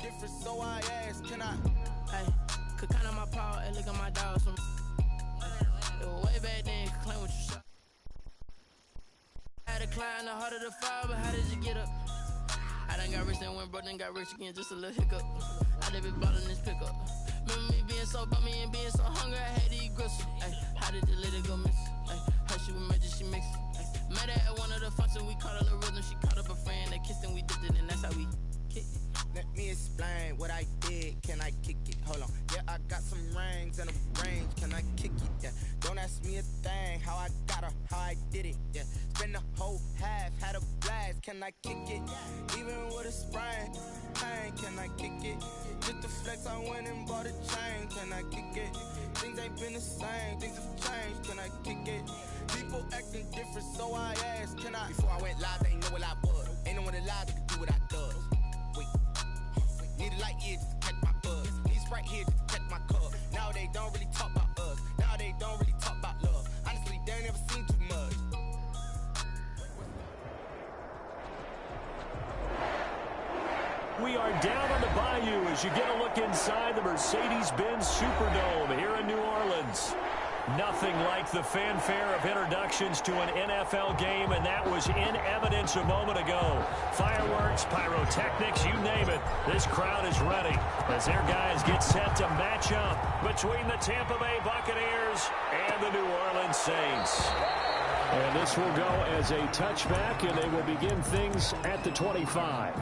different, so I asked, can I? Hey, could count on my power, and look at my dogs from. It was way back then, could claim what you saw. I had to climb the heart of the fire, but how did you get up? I done got rich and went broke, then got rich again, just a little hiccup. I done been ballin' this pickup. Remember me being so bummy and being so hungry, I had to eat gristle. Ay, how did the lady go miss? Ay, how she was magic, she mixed. Met her at one of the functions, we caught a little rhythm. She caught up a friend, they kissed and we dipped it, and that's how we kicked it. Let me explain what I did. Can I kick it? Hold on. Yeah, I got some rings and a range. Can I kick it? Yeah. Don't ask me a thing. How I got her, how I did it. Yeah. Spend the whole half, had a blast. Can I kick it? Even with a sprain, pain. Can I kick it? Just to flex, I went and bought a chain. Can I kick it? Things ain't been the same. Things have changed. Can I kick it? People acting different, so I asked, can I? Before I went live, they ain't know what I was. Ain't no one alive that could do what I does. Wait. Need a light here just to catch my buzz. Need Sprite here just to catch my cup. Now they don't really talk about us. Now they don't really talk about love. Honestly, they ain't never seen too much. We are down on the bayou as you get a look inside the Mercedes-Benz Superdome here in New Orleans. Nothing like the fanfare of introductions to an NFL game, and that was in evidence a moment ago. Fireworks, pyrotechnics, you name it. This crowd is ready as their guys get set to match up between the Tampa Bay Buccaneers and the New Orleans Saints. And this will go as a touchback, and they will begin things at the 25.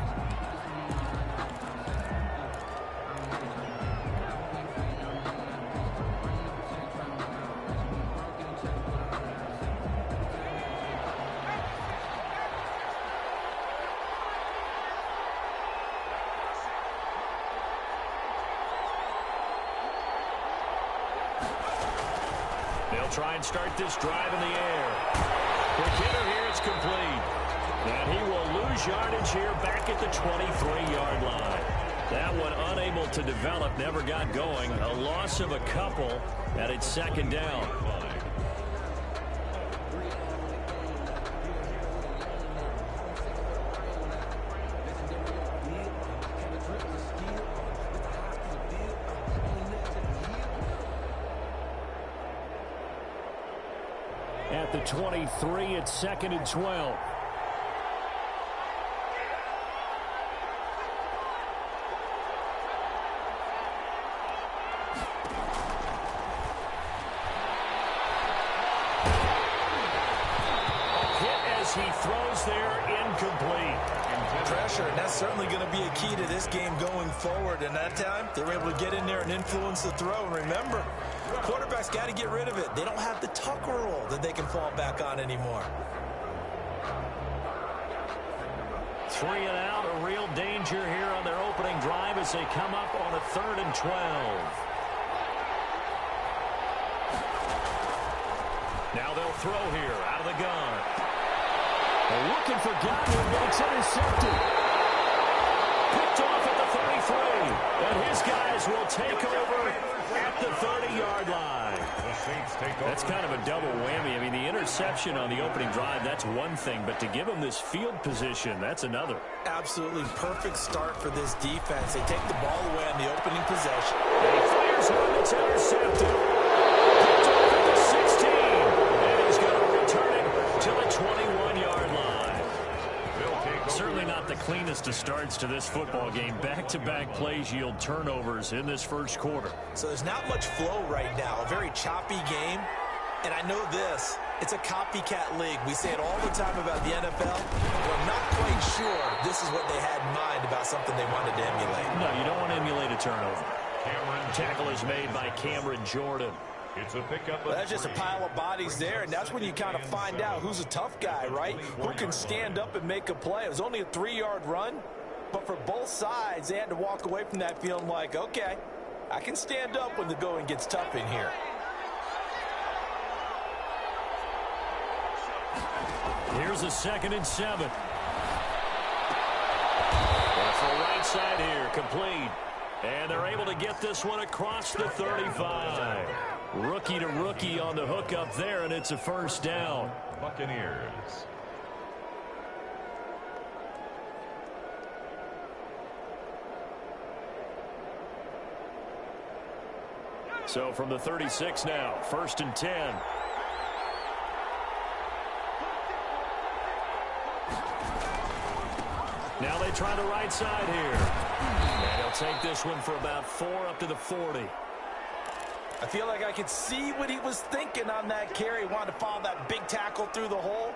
They'll try and start this drive in the air. Quick hitter here, it's complete. And he will lose yardage here back at the 23-yard line. That one unable to develop, never got going. A loss of a couple, and it's second down. At the 23, it's second and 12. He throws there, incomplete. Pressure, and that's certainly going to be a key to this game going forward. And that time, they were able to get in there and influence the throw. And remember, quarterbacks got to get rid of it. They don't have the tuck rule that they can fall back on anymore. 3 and out, a real danger here on their opening drive as they come up on a 3rd and 12. Now they'll throw here out of the gun. Looking for Godwin, but it's intercepted. Picked off at the 33. And his guys will take over at the 30-yard line. That's kind of a double whammy. I mean, the interception on the opening drive, that's one thing. But to give them this field position, that's another. Absolutely perfect start for this defense. They take the ball away on the opening possession. And he fires one that's intercepted. Picked off at the 16. And he's going to return it to the 21-yard line. Certainly not the cleanest of starts to this football game. Back-to-back plays yield turnovers in this first quarter. So there's not much flow right now. A very choppy game. And I know this. It's a copycat league. We say it all the time about the NFL. But I'm not quite sure this is what they had in mind about something they wanted to emulate. No, you don't want to emulate a turnover. Tackle is made by Cameron Jordan. It's a pickup. Well, that's just a pile of bodies there, and that's when you kind of find out who's a tough guy, right? Who can stand up and make a play. It was only a 3-yard run, but for both sides, they had to walk away from that feeling like, okay, I can stand up when the going gets tough in here. Here's a 2nd and 7. Off the right side here, complete. And they're able to get this one across the 35. Rookie to rookie on the hook up there, and it's a first down. Buccaneers. So from the 36 now, 1st and 10. Now they try the right side here. And he'll take this one for about 4 up to the 40. I feel like I could see what he was thinking on that carry. Wanted to follow that big tackle through the hole.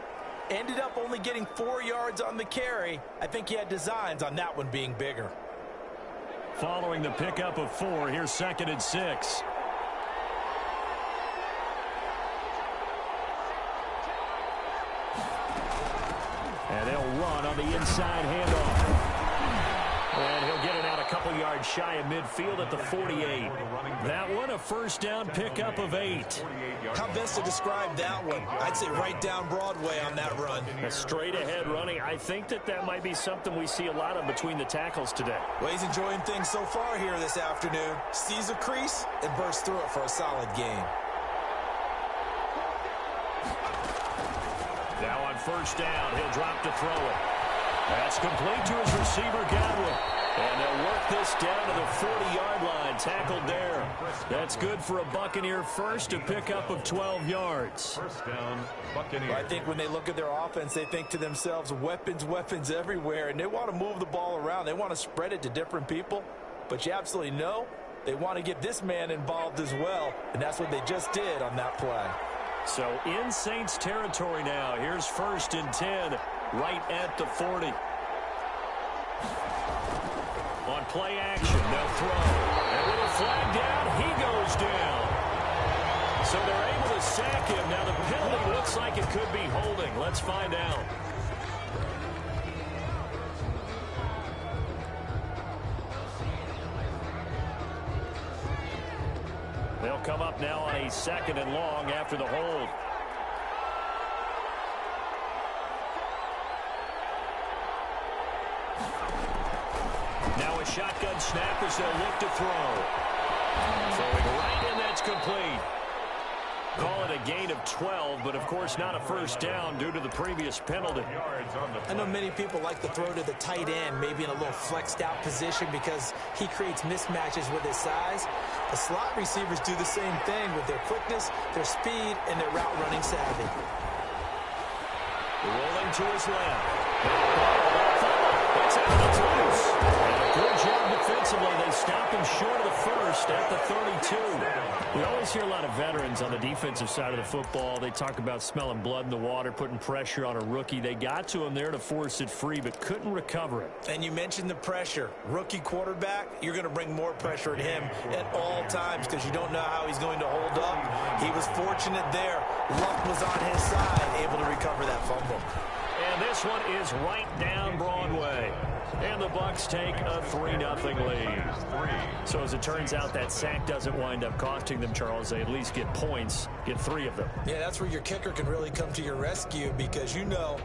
Ended up only getting 4 yards on the carry. I think he had designs on that one being bigger. Following the pickup of 4, here's 2nd and 6. And they'll run on the inside handoff. And he'll get it out a couple yards shy of midfield at the 48. That one, a 1st down pickup of 8. How best to describe that one? I'd say right down Broadway on that run. A straight ahead running. I think that might be something we see a lot of between the tackles today. Well, he's enjoying things so far here this afternoon. Sees a crease and bursts through it for a solid gain. Now on 1st down, he'll drop to throw it. That's complete to his receiver, Godwin. And they'll work this down to the 40-yard line, tackled there. That's good for a Buccaneer first, a pickup of 12 yards. 1st down, Buccaneers. Well, I think when they look at their offense, they think to themselves, weapons, weapons everywhere, and they want to move the ball around. They want to spread it to different people, but you absolutely know they want to get this man involved as well, and that's what they just did on that play. So in Saints territory now. Here's 1st and 10, right at the 40. On play action, they'll throw. And with a flag down, he goes down. So they're able to sack him. Now the penalty looks like it could be holding. Let's find out. They'll come up now on a 2nd and long after the hold. Now a shotgun snap as they'll look to throw. Throwing right, and that's complete. Call it a gain of 12, but of course not a 1st down due to the previous penalty. I know many people like to throw to the tight end, maybe in a little flexed out position because he creates mismatches with his size. The slot receivers do the same thing with their quickness, their speed, and their route running savvy. Rolling to his left. It's out, it's loose. And a good job defensively. They stop him short of the 1st at the 32. We always hear a lot of veterans on the defensive side of the football. They talk about smelling blood in the water, putting pressure on a rookie. They got to him there to force it free, but couldn't recover it. And you mentioned the pressure. Rookie quarterback, you're going to bring more pressure at him at all times because you don't know how he's going to hold up. He was fortunate there. Luck was on his side, able to recover that fumble. And this one is right down Broadway. And the Bucs take a 3-0 lead. So as it turns out, that sack doesn't wind up costing them, Charles. They at least get points, get 3 of them. Yeah, that's where your kicker can really come to your rescue because, you know,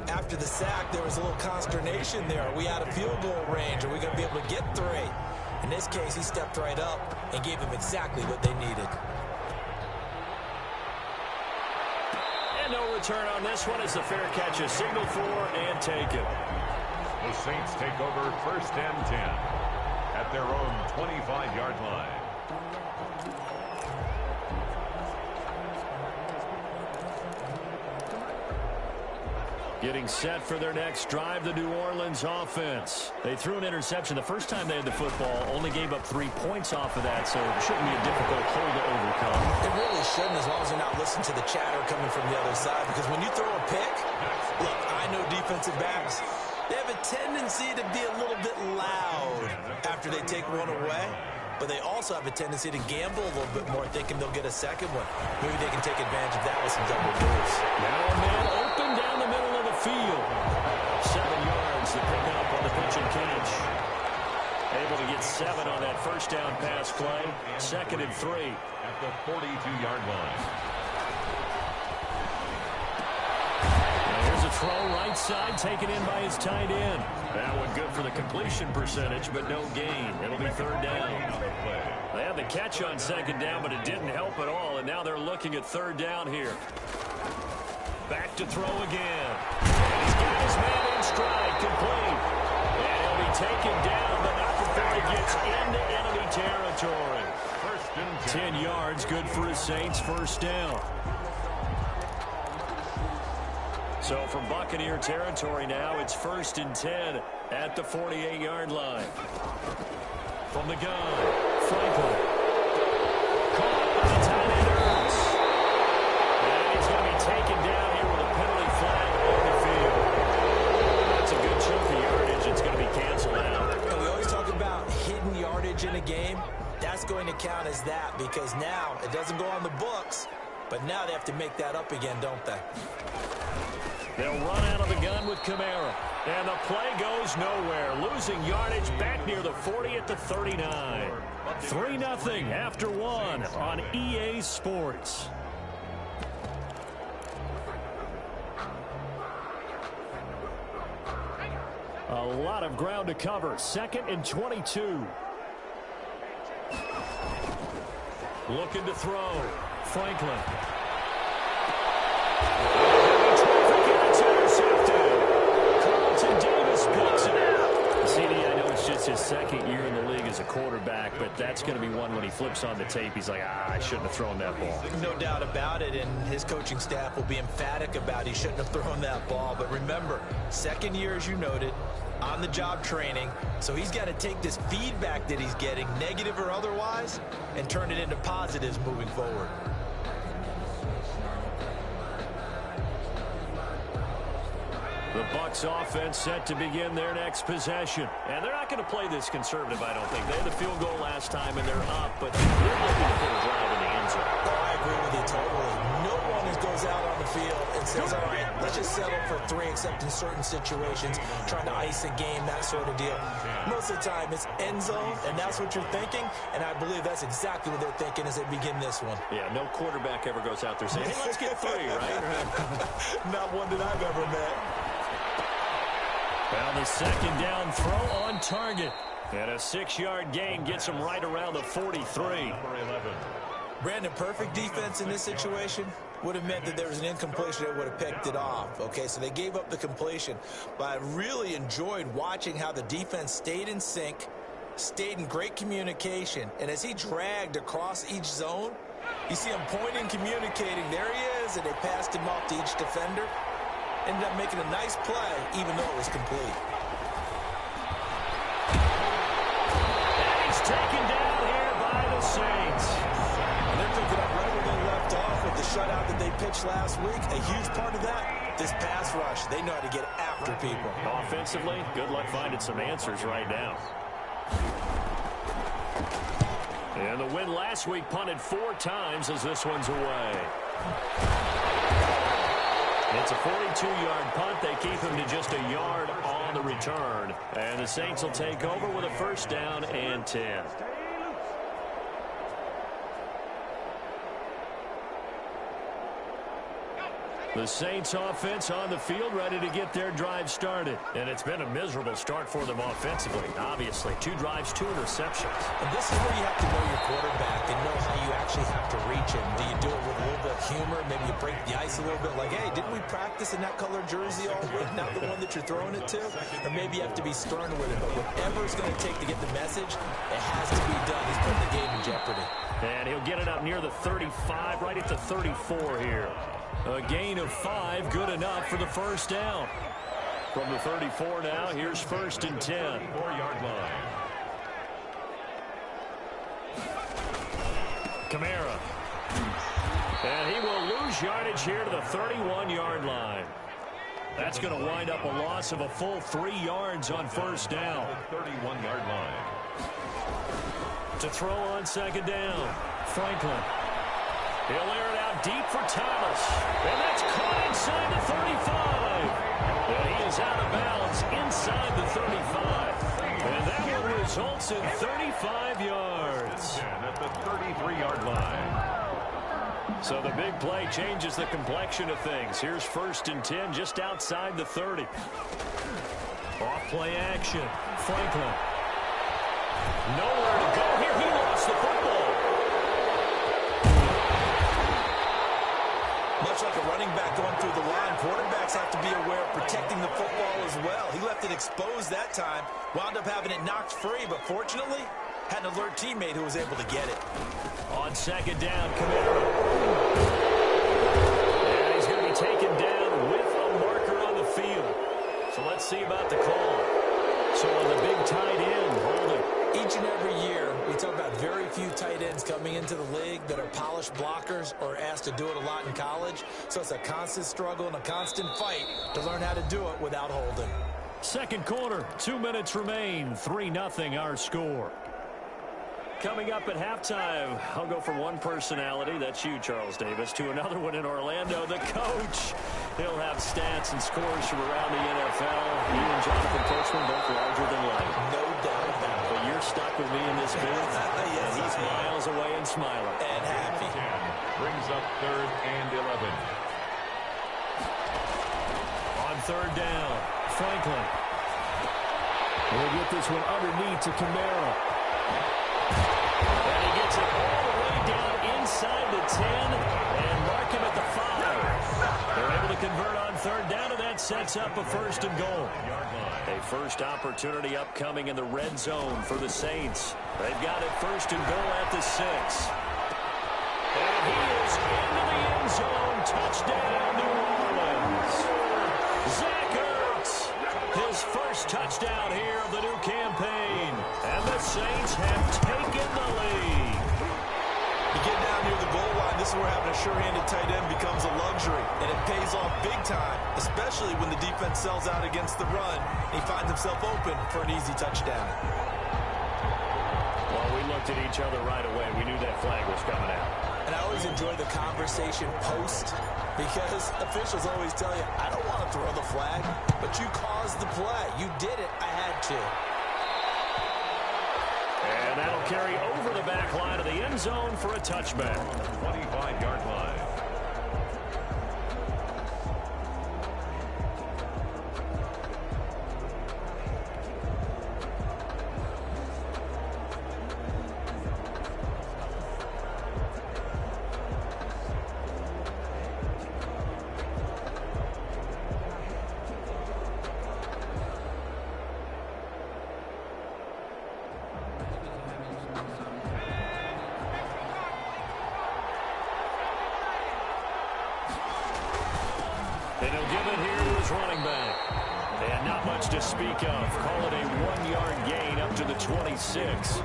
after the sack, there was a little consternation there. Are we out of field goal range? Are we going to be able to get 3? In this case, he stepped right up and gave them exactly what they needed. And no return on this one as the fair catch is signaled for and taken. The Saints take over 1st and 10 at their own 25-yard line. Getting set for their next drive, the New Orleans offense. They threw an interception the first time they had the football, only gave up 3 points off of that, so it shouldn't be a difficult hole to overcome. It really shouldn't, as long as you're not listening to the chatter coming from the other side, because when you throw a pick, look, I know defensive backs, they have a tendency to be a little bit loud after they take one away, but they also have a tendency to gamble a little bit more, thinking they'll get a second one. Maybe they can take advantage of that with some double moves. Now a man open down the middle of the field. 7 yards to pick up on the pitch and catch. Able to get 7 on that 1st down pass play. 2nd and 3. At the 42-yard line. Throw right side taken in by his tight end. That one good for the completion percentage, but no gain. It'll be 3rd down. They had the catch on 2nd down, but it didn't help at all, and now they're looking at 3rd down here. Back to throw again. And he's got his man in stride, complete. And he'll be taken down, but not before he gets into enemy territory. 1st and 10 yards, good for a Saints first down. So from Buccaneer territory now, it's 1st and 10 at the 48-yard line. From the gun, Franklin. Caught by the tight end Ertz. And he's going to be taken down here with a penalty flag on the field. That's a good chunk of yardage. It's going to be canceled out. And we always talk about hidden yardage in a game. That's going to count as that because now it doesn't go on the books, but now they have to make that up again, don't they? They'll run out of the gun with Kamara. And the play goes nowhere. Losing yardage back near the 40 at the 39. 3-0 after 1 on EA Sports. A lot of ground to cover. 2nd and 22. Looking to throw. Franklin. CD, I know it's just his 2nd year in the league as a quarterback, but that's going to be one when he flips on the tape. He's like, I shouldn't have thrown that ball. No doubt about it, and his coaching staff will be emphatic about he shouldn't have thrown that ball. But remember, 2nd year, as you noted, on-the-job training, so he's got to take this feedback that he's getting, negative or otherwise, and turn it into positives moving forward. The Bucs offense set to begin their next possession. And they're not going to play this conservative, I don't think. They had the field goal last time, and they're up, but they're looking for a drive in the end zone. Oh, I agree with you totally. No one goes out on the field and says, all right, let's just settle for 3, except in certain situations, trying to ice a game, that sort of deal. Most of the time, it's end zone, and that's what you're thinking, and I believe that's exactly what they're thinking as they begin this one. Yeah, no quarterback ever goes out there saying, hey, let's get 3, right? Not one that I've ever met. Well, the 2nd down throw on target. And a 6-yard gain gets him right around the 43. Brandon, perfect defense in this situation would have meant that there was an incompletion that would have picked it off. Okay, so they gave up the completion. But I really enjoyed watching how the defense stayed in sync, stayed in great communication. And as he dragged across each zone, you see him pointing, communicating. There he is, and they passed him off to each defender. Ended up making a nice play, even though it was complete. And he's taken down here by the Saints. And they're picking up right where they left off with the shutout that they pitched last week. A huge part of that, this pass rush. They know how to get after people. Offensively, good luck finding some answers right now. And the win last week punted 4 times as this one's away. It's a 42-yard punt. They keep him to just a yard on the return. And the Saints will take over with a 1st down and 10. The Saints offense on the field ready to get their drive started. And it's been a miserable start for them offensively. Obviously, 2 drives, 2 interceptions. And this is where you have to know your quarterback and know how you actually have to reach him. Do you do it with a little bit of humor? Maybe you break the ice a little bit like, hey, didn't we practice in that color jersey all week? Not the one that you're throwing it to? Or maybe you have to be stern with it. But whatever it's going to take to get the message, it has to be done. He's putting the game in jeopardy. And he'll get it up near the 35, right at the 34 here. A gain of 5, good enough for the 1st down. From the 34 now, here's 1st and 10. 4-yard line. Kamara. And he will lose yardage here to the 31-yard line. That's going to wind up a loss of a full 3 yards on 1st down. 31-yard line. To throw on 2nd down, Franklin. He'll air it out deep for Thomas. And that's caught inside the 35. And he is out of bounds inside the 35. And that one results in 35 yards. At the 33-yard line. So the big play changes the complexion of things. Here's 1st and 10 just outside the 30. Off play action. Franklin. Nowhere to go here. He lost the football. Much like a running back going through the line, quarterbacks have to be aware of protecting the football as well. He left it exposed that time, wound up having it knocked free, but fortunately, had an alert teammate who was able to get it. On second down, Camaro. And he's going to be taken down with a marker on the field. So let's see about the call. So on the big tight end, holding. Each and every year, we talk about very few tight ends coming into the league that are polished blockers or asked to do it a lot in college. So it's a constant struggle and a constant fight to learn how to do it without holding. Second quarter, 2 minutes remain, 3-0 our score. Coming up at halftime, I'll go from one personality, that's you, Charles Davis, to another one in Orlando, the coach. He'll have stats and scores from around the NFL. You and Jonathan Coachman both larger than life. No doubt about it. But you're stuck with me in this booth. Yes, and he's miles away and smiling. And happy. Brings up 3rd and 11. On third down, Franklin. We'll get this one underneath to Camaro. And he gets it all the way down inside the 10 and mark him at the 5. They're able to convert on third down, and that sets up a 1st and goal. A first opportunity upcoming in the red zone for the Saints. They've got it 1st and goal at the 6. And he is into the end zone. Touchdown, New Orleans. Zach Ertz, his first touchdown here of the new campaign. And the Saints have taken the lead. You get down near the goal line, this is where having a sure-handed tight end becomes a luxury, and it pays off big time, especially when the defense sells out against the run, and he finds himself open for an easy touchdown. Well, we looked at each other right away. We knew that flag was coming out. And I always enjoy the conversation post, because officials always tell you, I don't want to throw the flag, but you caused the play. You did it. I had to. And that'll carry over the back line of the end zone for a touchback. 25-yard line. And he'll give it here to his running back. And not much to speak of. Call it a 1-yard gain up to the 26.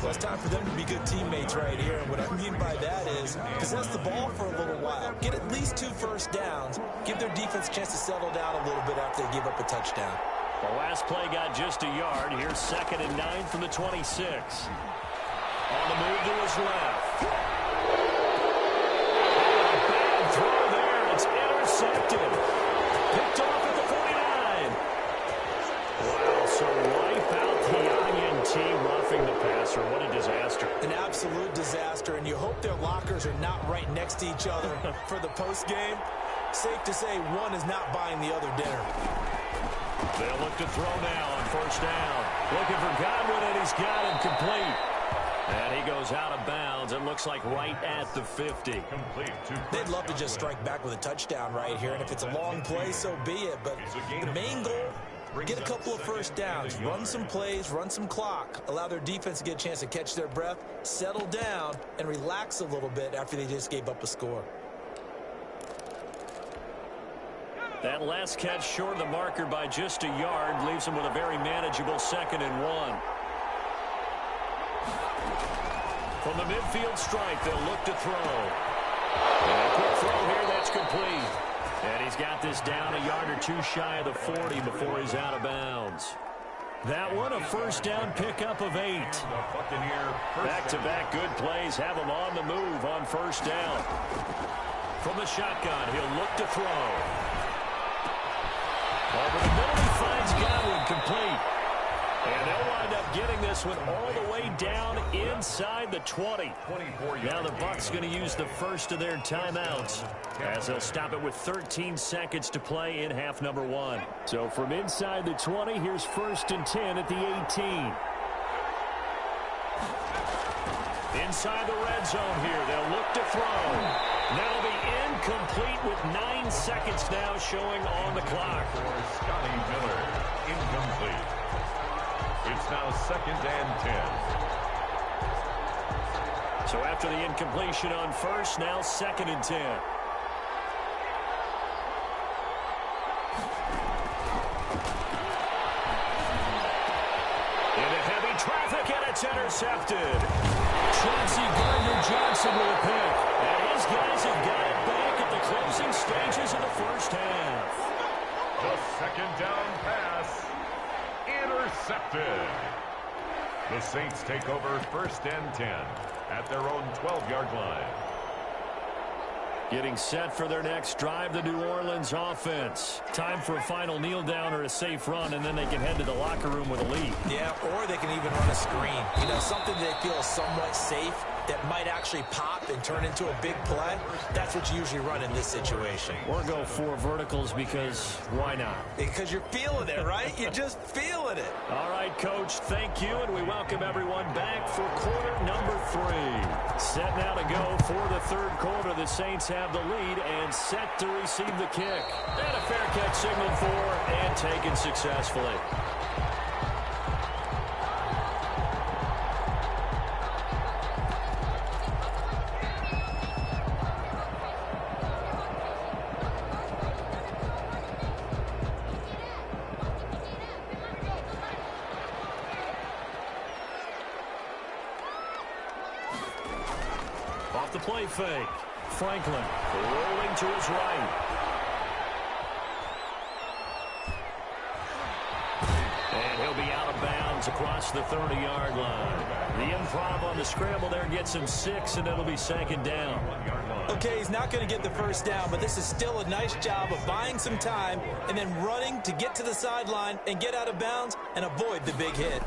Well, it's time for them to be good teammates right here. And what I mean by that is possess the ball for a little while. Get at least 2 first downs. Give their defense a chance to settle down a little bit after they give up a touchdown. The last play got just a yard. Here's 2nd and 9 from the 26. On the move to his left. And a bad throw there. It's intercepted. Picked off at the 49. Wow, so wipe out the INT roughing the passer. What a disaster. An absolute disaster, and you hope their lockers are not right next to each other for the postgame. Safe to say one is not buying the other dinner. They'll look to throw now on 1st down. Looking for Godwin, and he's got him complete. And he goes out of bounds. It looks like right at the 50. They'd love to just strike back with a touchdown right here, and if it's a long play, so be it. But the main goal, get a couple of first downs, run some plays, run some clock, allow their defense to get a chance to catch their breath, settle down, and relax a little bit after they just gave up a score. That last catch short of the marker by just a yard leaves them with a very manageable 2nd and 1. From the midfield stripe, they'll look to throw. And a quick throw here, that's complete. And he's got this down a yard or 2 shy of the 40 before he's out of bounds. That one, a 1st down pickup of 8. Back-to-back good plays have him on the move on 1st down. From the shotgun, he'll look to throw. Over the middle, he finds Godwin complete. And they'll wind up getting this one all the way down inside the 20. Now the Bucs going to use the first of their timeouts as they'll stop it with 13 seconds to play in half number 1. So from inside the 20, here's 1st and 10 at the 18. Inside the red zone here, they'll look to throw. That'll be incomplete with 9 seconds now showing on the clock. For Scotty Miller, incomplete. It's now 2nd and 10. So after the incompletion on first, now 2nd and 10. Into heavy traffic, and it's intercepted. Chauncey Gardner-Johnson with a pick. And his guys have got it back at the closing stages of the first half. The 2nd down pass, intercepted. The Saints take over 1st and 10 at their own 12-yard line. Getting set for their next drive, the New Orleans offense. Time for a final kneel down or a safe run, and then they can head to the locker room with a lead. Yeah, or they can even run a screen. You know, something they feel somewhat safe that might actually pop and turn into a big play. That's what you usually run in this situation. Or go 4 verticals because why not? Because you're feeling it, right? You're just feeling it. All right, Coach, thank you, and we welcome everyone back for quarter number 3. Set now to go for the 3rd quarter. The Saints have the lead and set to receive the kick. And a fair catch signaled for and taken successfully. Off the play fake. Franklin rolling to his right. And he'll be out of bounds across the 30-yard line. The improv on the scramble there gets him 6, and it'll be 2nd down. Okay, he's not going to get the first down, but this is still a nice job of buying some time and then running to get to the sideline and get out of bounds and avoid the big hit.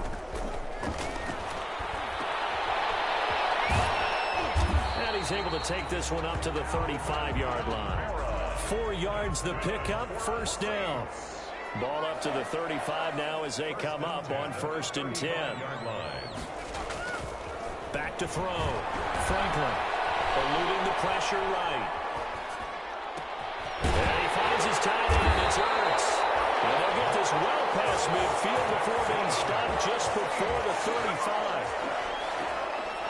He's able to take this one up to the 35-yard line. 4 yards the pickup, 1st down. Ball up to the 35 now as they come up on 1st and 10. Back to throw. Franklin eluding the pressure right. And he finds his tight end. It's Ertz. And they'll get this well past midfield before being stopped just before the 35.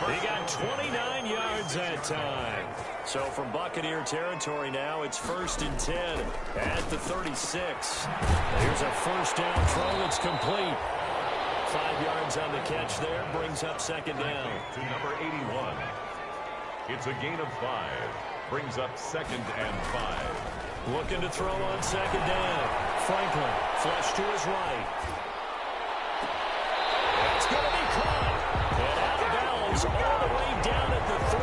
He got 29 yards that time. So from Buccaneer territory now, it's 1st and 10 at the 36. Here's a 1st down throw. It's complete. 5 yards on the catch there. Brings up 2nd down. To number 81. It's a gain of 5. Brings up 2nd and 5. Looking to throw on 2nd down. Franklin flush to his right. It's going to be caught. And out of bounds all the way down at the 3.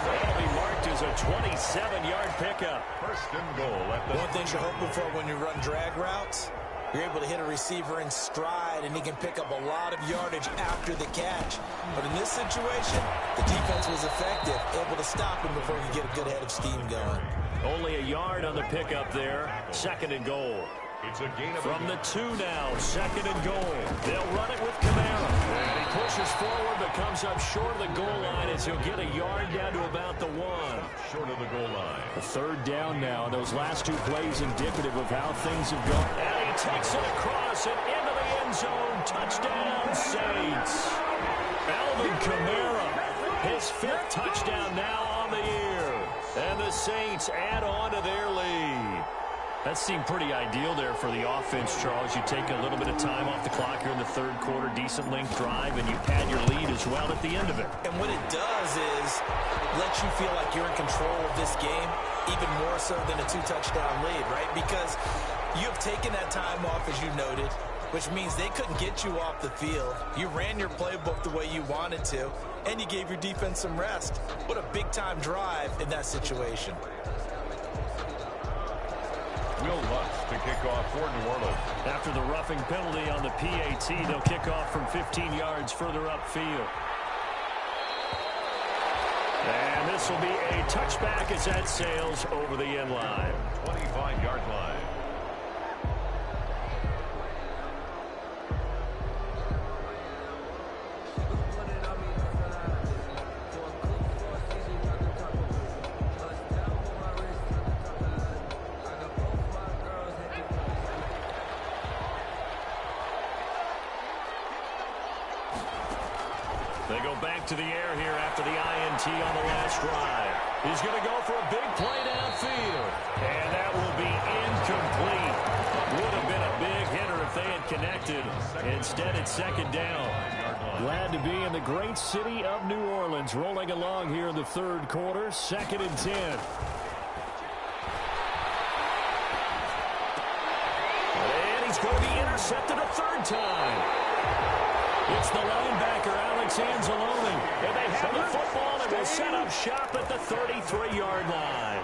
That'll be marked as a 27-yard pickup. 1st and goal at the... One thing you're hoping for when you run drag routes, you're able to hit a receiver in stride, and he can pick up a lot of yardage after the catch. But in this situation, the defense was effective, able to stop him before he could get a good head of steam going. Only a yard on the pickup there. 2nd and goal. It's a gain of From the 2 now, 2nd and goal. They'll run it with Kamara. And he pushes forward but comes up short of the goal line as he'll get a yard down to about the 1. short of the goal line. A 3rd down now, and those last 2 plays indicative of how things have gone. And he takes it across and into the end zone. Touchdown, Saints. Alvin Kamara, his 5th touchdown now on the year. And the Saints add on to their lead. That seemed pretty ideal there for the offense, Charles. You take a little bit of time off the clock here in the 3rd quarter, decent length drive, and you pad your lead as well at the end of it. And what it does is let you feel like you're in control of this game, even more so than a 2-touchdown lead, right? Because you have taken that time off, as you noted, which means they couldn't get you off the field. You ran your playbook the way you wanted to, and you gave your defense some rest. What a big-time drive in that situation. Will Lutz to kick off for New Orleans. After the roughing penalty on the PAT, they'll kick off from 15 yards further upfield. And this will be a touchback as that sails over the end line. 25-yard line. They go back to the air here after the INT on the last drive. He's going to go for a big play downfield. And that will be incomplete. Would have been a big hitter if they had connected. Instead, it's second down. Glad to be in the great city of New Orleans, rolling along here in the third quarter, 2nd and 10. And he's going to be intercepted a third time. It's the linebacker, Alex Anzalone. And they have the football and will set up shop at the 33-yard line.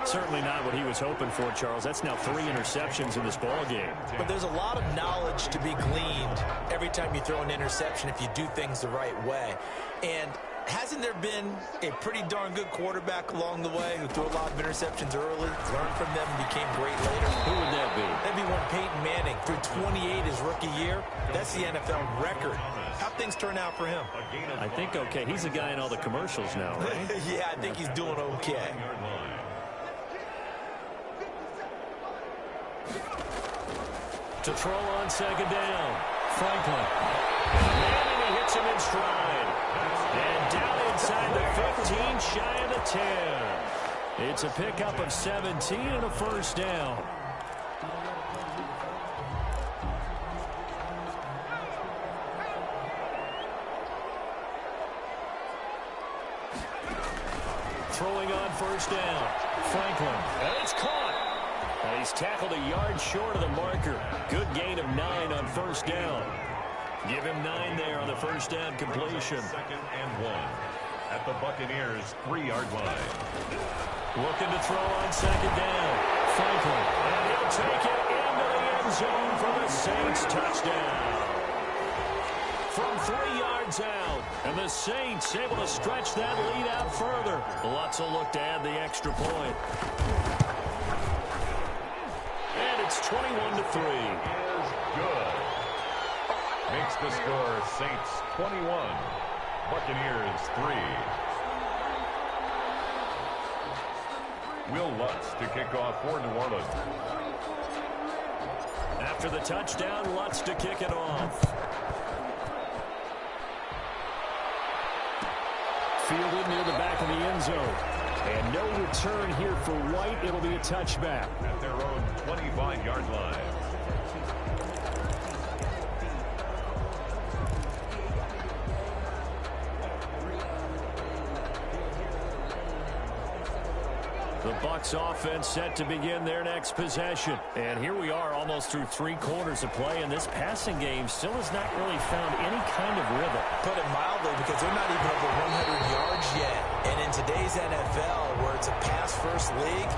Certainly not what he was hoping for, Charles. That's now 3 interceptions in this ball game. But there's a lot of knowledge to be gleaned every time you throw an interception if you do things the right way. And hasn't there been a pretty darn good quarterback along the way who threw a lot of interceptions early, learned from them, and became great later? Who would that be? That'd be one Peyton Manning. Threw 28 his rookie year. That's the NFL record. How'd things turn out for him? I think okay. He's a guy in all the commercials now, right? Yeah, I think he's doing okay. To throw on second down, Franklin. And he hits him in stride. And down inside the 15, shy of the 10. It's a pickup of 17 and a first down. Throwing on first down, Franklin. And it's caught. And he's tackled a yard short of the marker. Good gain of 9 on first down. Give him 9 there on the first down completion. 2nd and 1 at the Buccaneers' 3-yard line. Looking to throw on second down. Franklin. And he'll take it into the end zone for the Saints touchdown. From 3 yards out. And the Saints able to stretch that lead out further. Lutz will look to add the extra point. And it's 21-3. Is good. Makes the score Saints 21, Buccaneers 3. Will Lutz to kick off for New Orleans. After the touchdown, Lutz to kick it off. Fielded near the back of the end zone. And no return here for White. It'll be a touchback. At their own 25-yard line. The Bucs offense set to begin their next possession. And here we are almost through 3 quarters of play, and this passing game still has not really found any kind of rhythm. Put it mildly, because they're not even over 100 yards yet. And in today's NFL, where it's a pass-first league,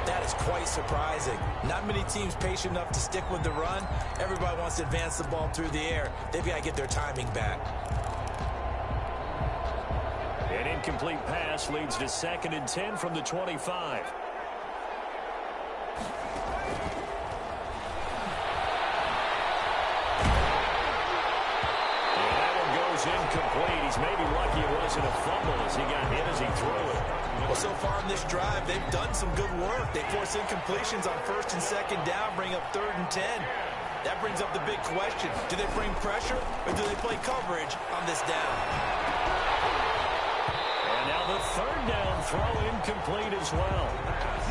that is quite surprising. Not many teams patient enough to stick with the run. Everybody wants to advance the ball through the air. They've got to get their timing back. An incomplete pass leads to 2nd and 10 from the 25. And that one goes incomplete. He's maybe lucky it wasn't a fumble as he got hit as he threw it. Well, so far in this drive, they've done some good work. They force incompletions on 1st and 2nd down, bring up 3rd and 10. That brings up the big question. Do they bring pressure or do they play coverage on this down? And now the 3rd down throw incomplete as well.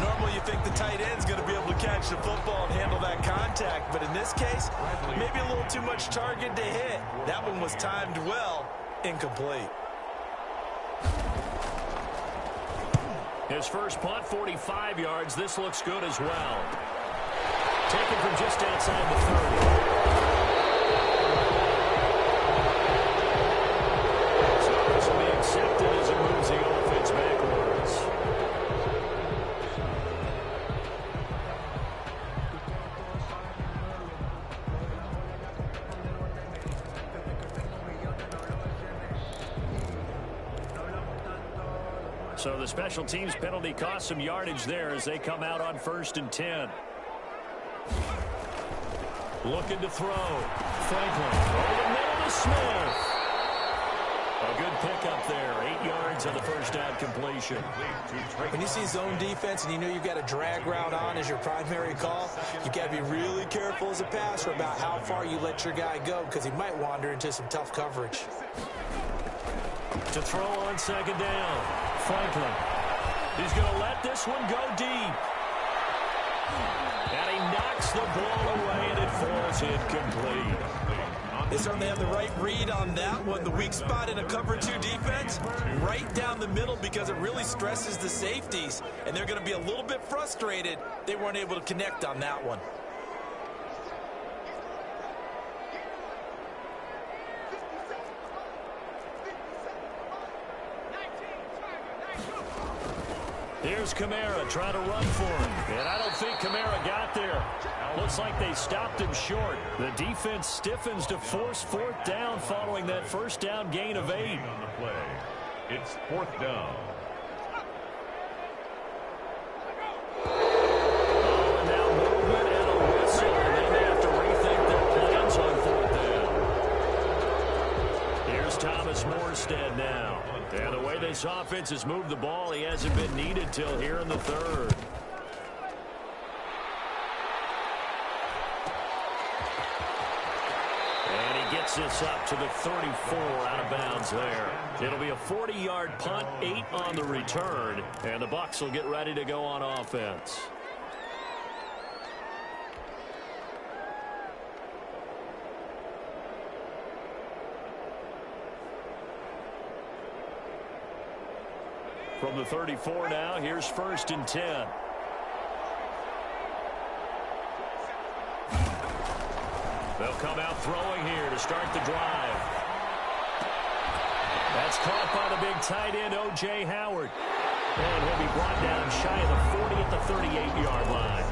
Normally you think the tight end's going to be able to catch the football and handle that contact, but in this case, maybe a little too much target to hit. That one was timed well, incomplete. His first punt, 45 yards. This looks good as well. Taken from just outside the 30. So this will be accepted as it moves the offense backwards. So the special teams penalty cost some yardage there as they come out on 1st and 10. Looking to throw. Franklin over the middle to Smith. A good pickup there. 8 yards on the first down completion. When you see zone defense and you know you've got a drag route on as your primary call, you've got to be really careful as a passer about how far you let your guy go because he might wander into some tough coverage. To throw on second down. Franklin. He's going to let this one go deep. And he knocks the ball away, and it falls incomplete. They certainly have the right read on that one. The weak spot in a cover 2 defense, right down the middle, because it really stresses the safeties. And they're going to be a little bit frustrated they weren't able to connect on that one. Here's Kamara trying to run for him. And I don't think Kamara got there. Looks like they stopped him short. The defense stiffens to force 4th down following that first down gain of 8. On the play, it's 4th down. Oh, now movement and a whistle. And then they have to rethink their plans on 4th down. Here's Thomas Morstead now. And the way this offense has moved the ball, he hasn't been needed till here in the 3rd. And he gets this up to the 34 out of bounds there. It'll be a 40-yard punt, 8 on the return, and the Bucs will get ready to go on offense. From the 34 now, here's 1st and 10. They'll come out throwing here to start the drive. That's caught by the big tight end, O.J. Howard. And he'll be brought down shy of the 40 at the 38-yard line.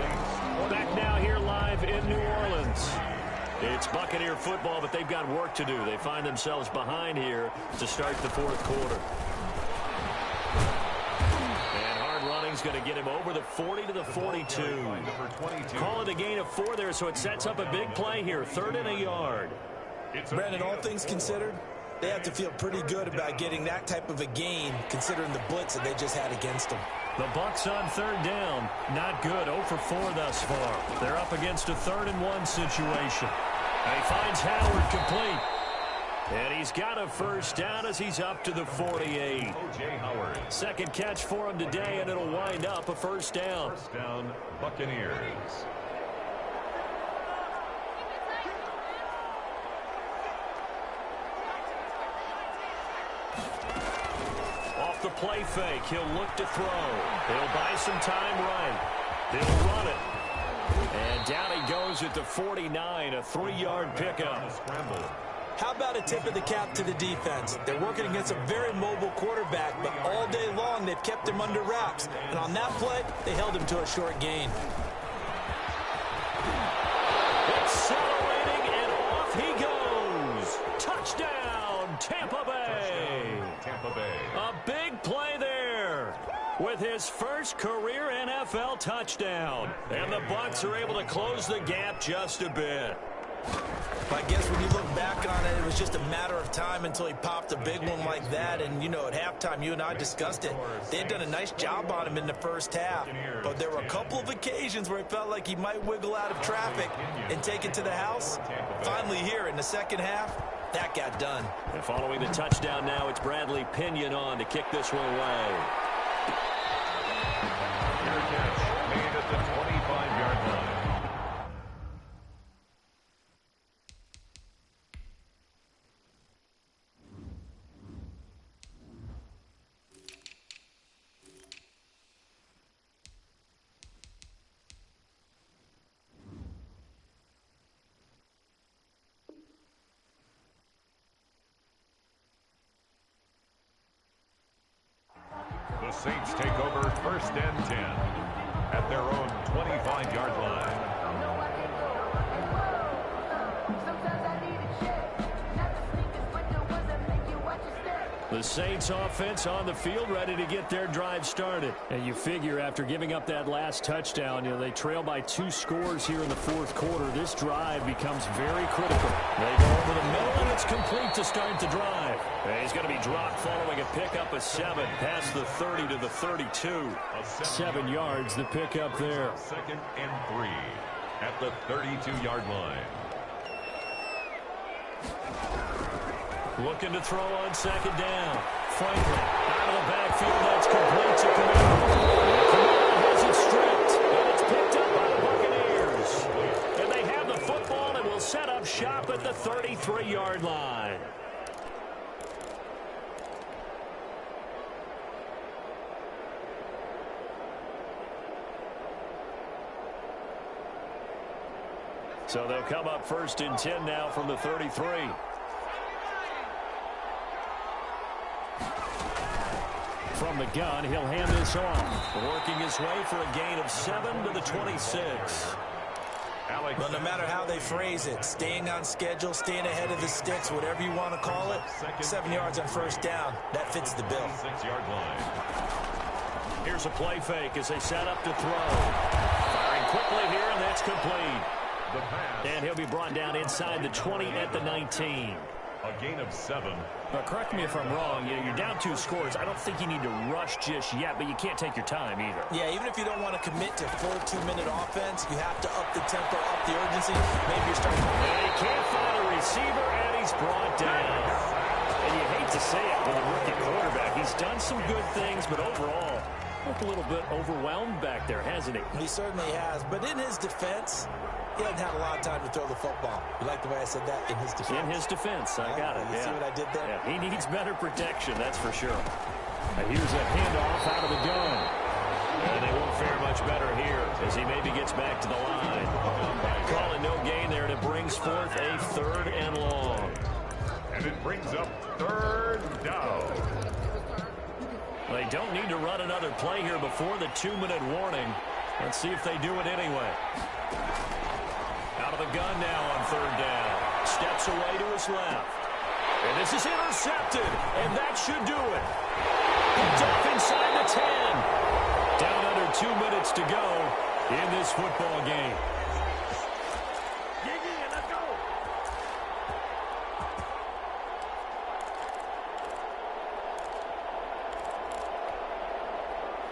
Back now here live in New Orleans. It's Buccaneer football, but they've got work to do. They find themselves behind here to start the 4th quarter. Running's going to get him over the 40 to the 42. Call it a gain of 4 there, so it sets up a big play here. 3rd and a yard. Brandon, all things considered, they have to feel pretty good about getting that type of a gain, considering the blitz that they just had against them. The Bucs on 3rd down. Not good. 0 for 4 thus far. They're up against a 3rd and 1 situation. And he finds Howard complete. And he's got a 1st down as he's up to the 48. O.J. Howard. 2nd catch for him today, and it'll wind up a 1st down. 1st down, Buccaneers. Off the play fake, he'll look to throw. He'll buy some time right. He'll run it. And down he goes at the 49, a 3-yard pickup. Scramble. How about a tip of the cap to the defense? They're working against a very mobile quarterback, but all day long they've kept him under wraps. And on that play, they held him to a short gain. Accelerating, and off he goes. Touchdown, Tampa Bay. Tampa Bay. A big play there with his first career NFL touchdown. And the Bucs are able to close the gap just a bit. I guess when you look back on it, it was just a matter of time until he popped a big one like that. And, you know, at halftime, you and I discussed it. They had done a nice job on him in the first half. But there were a couple of occasions where it felt like he might wiggle out of traffic and take it to the house. Finally here in the second half, that got done. And following the touchdown now, it's Bradley Pinion on to kick this one away. Fair catch made at the 25-yard line. The Saints take over 1st and 10 at their own 25-yard line. The Saints offense on the field ready to get their drive started. And you figure after giving up that last touchdown, you know, they trail by 2 scores here in the 4th quarter. This drive becomes very critical. They go over the middle, and it's complete to start the drive. And he's going to be dropped following a pickup of 7 past the 30 to the 32. 7 yards, the pickup there. 2nd and 3 at the 32-yard line. Looking to throw on second down. Franklin out of the backfield. That's complete to Kamara. Kamara has it stripped, and it's picked up by the Buccaneers. And they have the football and will set up shop at the 33-yard line. So they'll come up 1st and 10 now from the 33. From the gun, he'll hand this off. Working his way for a gain of 7 to the 26. Well, no matter how they phrase it, staying on schedule, staying ahead of the sticks, whatever you want to call it, 7 yards on first down, that fits the bill. 6-yard line. Here's a play fake as they set up to throw. Firing quickly here, and that's complete. The pass. And he'll be brought down inside the 20 at the 19. A gain of 7. But correct me if I'm wrong. You're down 2 scores. I don't think you need to rush just yet, but you can't take your time either. Yeah, even if you don't want to commit to full 2-minute offense, you have to up the tempo, up the urgency. Maybe you're starting. And he can't find a receiver, and he's brought down. And you hate to say it with a rookie quarterback. He's done some good things, but overall, looked a little bit overwhelmed back there, hasn't he? He certainly has. But in his defense, he hasn't had a lot of time to throw the football. You like the way I said that? In his defense. In his defense. I got it. You see what I did there? Yeah, he needs better protection, that's for sure. And here's a handoff out of the gun. And they won't fare much better here as he maybe gets back to the line. Calling no gain there, and it brings forth a 3rd and long. And it brings up 3rd down. They don't need to run another play here before the 2-minute warning. Let's see if they do it anyway. Out of the gun now on 3rd down. Steps away to his left. And this is intercepted. And that should do it. Picked off inside the 10. Down under 2 minutes to go in this football game. Let's go.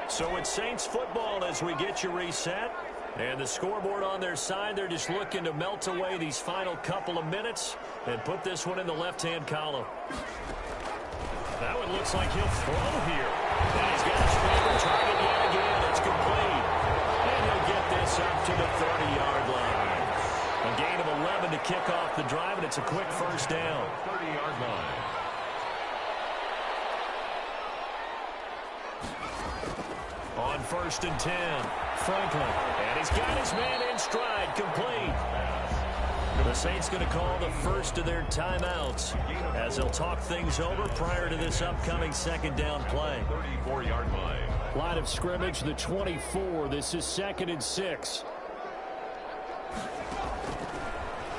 So it's Saints football as we get you reset. And the scoreboard on their side, they're just looking to melt away these final couple of minutes and put this one in the left-hand column. That one looks like he'll throw here. And he's got his favorite target yet again. It's complete. And he'll get this up to the 30-yard line. A gain of 11 to kick off the drive, and it's a quick 1st down. 30-yard line. On 1st and 10, Franklin. And he's got his man in stride, complete. The Saints going to call the first of their timeouts as they'll talk things over prior to this upcoming 2nd down play. 34-yard line. Line of scrimmage, the 24. This is 2nd and 6.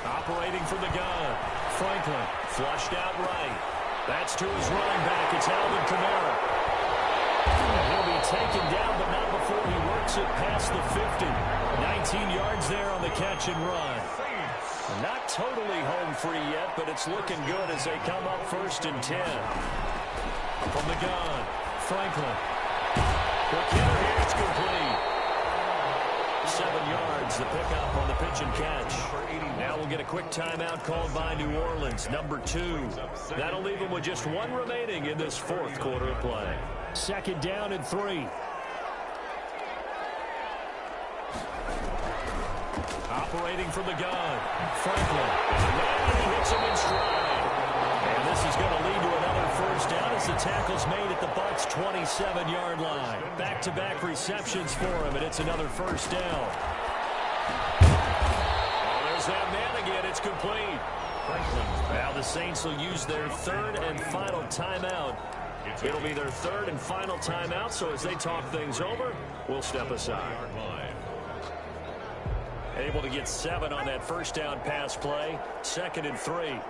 Operating from the gun. Franklin flushed out right. That's to his running back. It's Alvin Kamara. And he'll be taken down, but not before he works it past the 50. 19 yards there on the catch and run. Not totally home free yet, but it's looking good as they come up 1st and 10. From the gun, Franklin. Quick hitter here, it's complete. 7 yards, the pickup on the pitch and catch. Now we'll get a quick timeout called by New Orleans, number 2. That'll leave them with just 1 remaining in this 4th quarter of play. 2nd down and 3. Operating from the gun, Franklin. And he hits him in stride. And this is going to lead to another 1st down as the tackle's made at the Bucs' 27-yard line. Back-to-back receptions for him, and it's another 1st down. Oh, there's that man again. It's complete. Now the Saints will use their 3rd and final timeout. It'll be their 3rd and final timeout, so as they talk things over, we'll step aside. Able to get 7 on that 1st down pass play. 2nd and 3.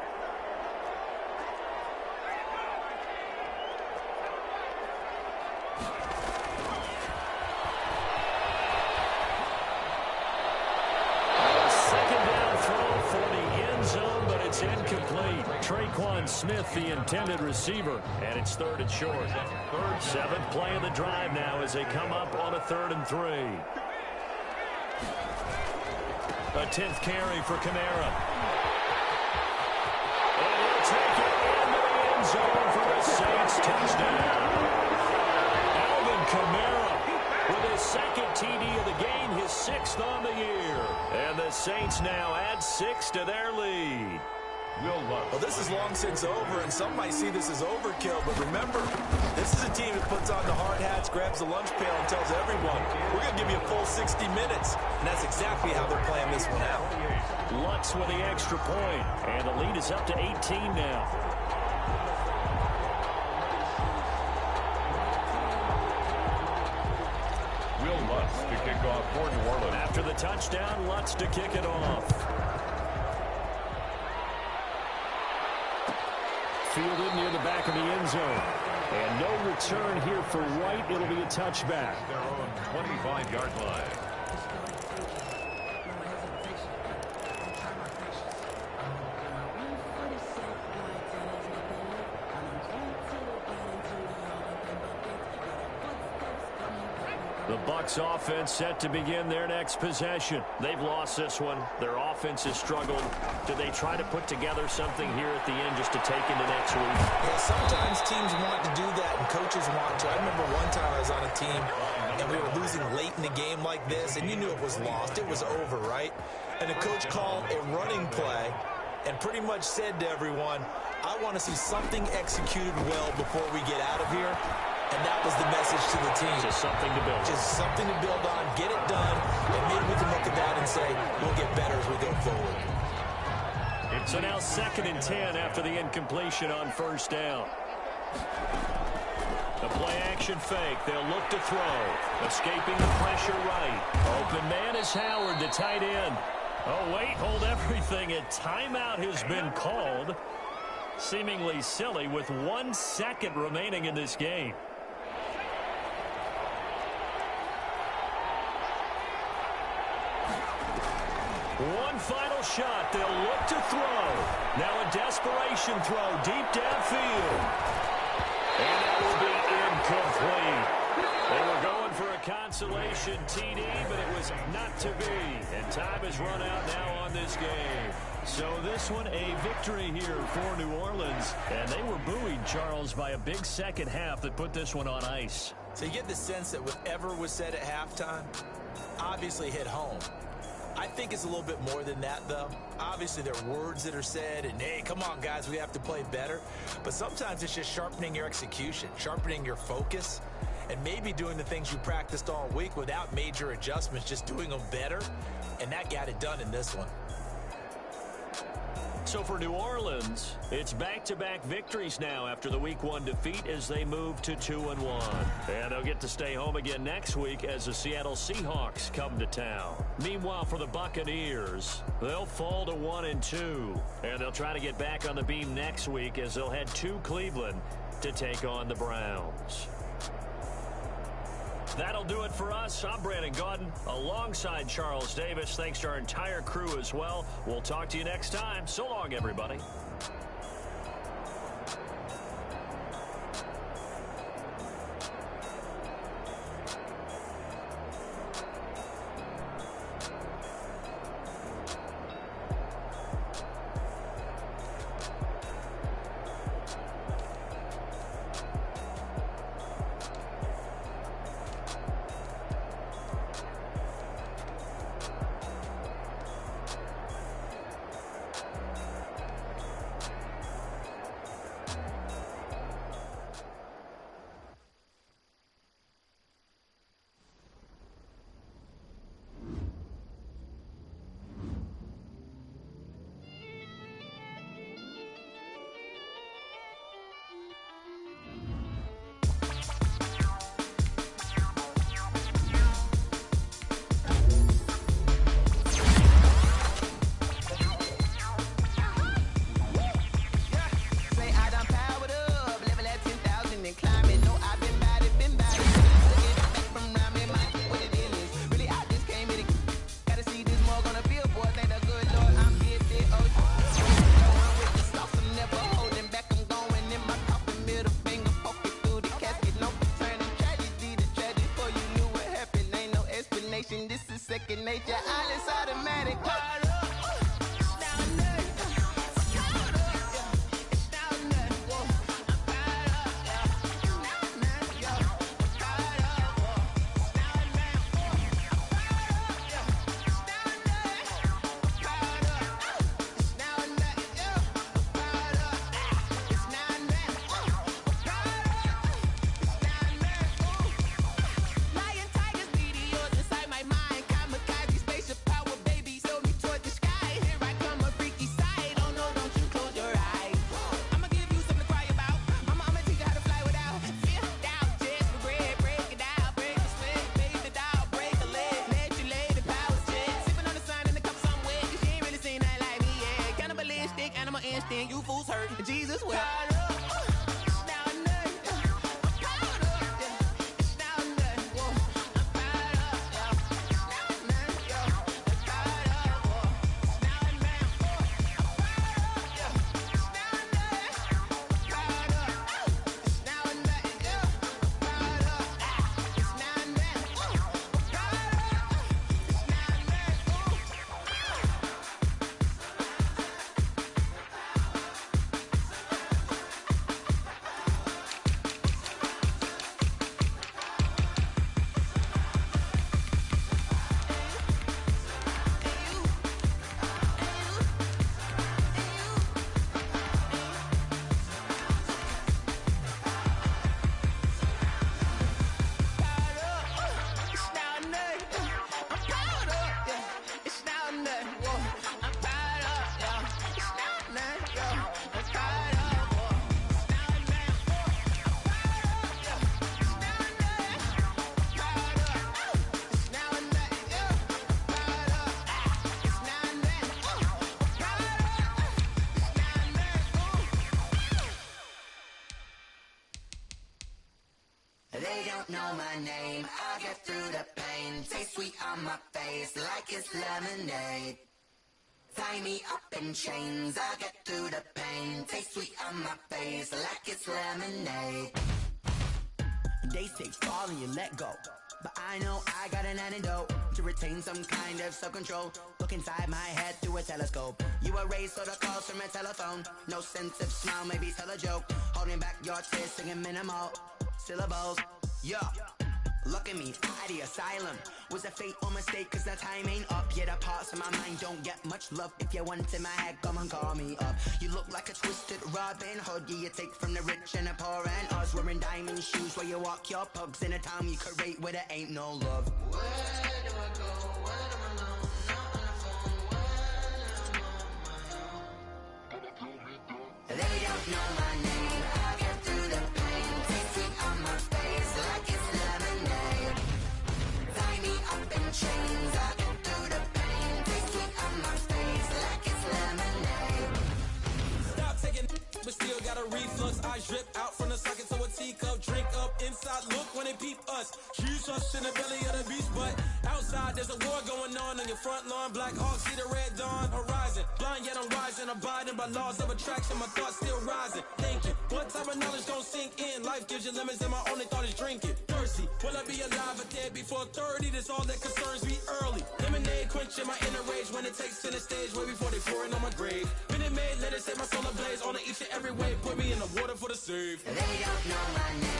Smith, the intended receiver, and it's 3rd and short. 7th play of the drive now as they come up on a 3rd and 3. A 10th carry for Kamara. And he'll take it into the touchdown. Alvin Kamara with his second TD of the game, his 6th on the year. And the Saints now add 6 to their lead. Well, this is long since over, and some might see this as overkill, but remember, this is a team that puts on the hard hats, grabs the lunch pail, and tells everyone, we're going to give you a full 60 minutes, and that's exactly how they're playing this one out. Lutz with the extra point, and the lead is up to 18 now. Will Lutz to kick off for New Orleans. After the touchdown, Lutz to kick it off. Fielded near the back of the end zone. And no return here for White. It'll be a touchback. Their own 25-yard line. The Bucs offense set to begin their next possession. They've lost this one. Their offense has struggled. Do they try to put together something here at the end just to take into next week? Yeah, sometimes teams want to do that and coaches want to. I remember one time I was on a team and we were losing late in the game like this, and you knew it was lost. It was over, right? And the coach called a running play and pretty much said to everyone, I want to see something executed well before we get out of here. And that was the message to the team. Just something to build. Just something to build on, get it done, and maybe we can look at that and say, we'll get better as we go forward. So now 2nd and 10 after the incompletion on 1st down. The play action fake. They'll look to throw. Escaping the pressure right. Open man is Howard, the tight end. Oh, wait, hold everything. A timeout has been called. Seemingly silly with 1 second remaining in this game. One final shot. They'll look to throw. Now a desperation throw deep downfield. And that will be incomplete. They were going for a consolation TD, but it was not to be. And time has run out now on this game. So this one a victory here for New Orleans. And they were buoyed, Charles, by a big second half that put this one on ice. So you get the sense that whatever was said at halftime obviously hit home. I think it's a little bit more than that, though. Obviously, there are words that are said, and, hey, come on, guys, we have to play better. But sometimes it's just sharpening your execution, sharpening your focus, and maybe doing the things you practiced all week without major adjustments, just doing them better. And that got it done in this one. So for New Orleans, it's back-to-back victories now after the Week 1 defeat as they move to 2-1. And they'll get to stay home again next week as the Seattle Seahawks come to town. Meanwhile, for the Buccaneers, they'll fall to 1-2. And they'll try to get back on the beam next week as they'll head to Cleveland to take on the Browns. That'll do it for us. I'm Brandon Gaudin alongside Charles Davis. Thanks to our entire crew as well. We'll talk to you next time. So long, everybody. Jesus will. They don't know my name, I get through the pain. Taste sweet on my face like it's lemonade. Tie me up in chains, I get through the pain. Taste sweet on my face like it's lemonade. They say fall and you let go, but I know I got an antidote to retain some kind of self-control. Look inside my head through a telescope. You erase all the calls from a telephone. No sense of smile, maybe tell a joke. Holding back your tears, singing minimal syllables. Yeah, look at me, out the asylum. Was a fate or mistake, cause the time ain't up. Yet the parts of my mind don't get much love. If you want in my head, come and call me up. You look like a twisted Robin Hood. Yeah, you take from the rich and the poor and us. Wearing diamond shoes while you walk your pugs in a town you create where there ain't no love. Where do I go? When I'm alone, not on the phone, when I'm on my own. They don't know my name, I get through the pain. Taste sweet on my face like it's lemonade. Tie me up in chains, I get through the pain. Taste sweet on my face like it's lemonade. Stop taking but still got a reflux. Eyes drip out from the socket to a teacup. Drink up inside, look when they peep us. Choose us in the belly of the beast, but outside there's a war going on your front lawn. Black Hawk, see the red dawn horizon. Blind yet I'm rising, abiding by laws of attraction. My thoughts still rising, thinking what type of knowledge gon' sink in? Life gives you limits and my only thought is drinking. Thirsty, will I be alive or dead before 30? That's all that concerns me early. Lemonade quenching my inner rage when it takes center stage way before they pouring on my grave. Minute Maid, let it set my soul ablaze on each and every way. Put me in the water for the save. They don't know my name.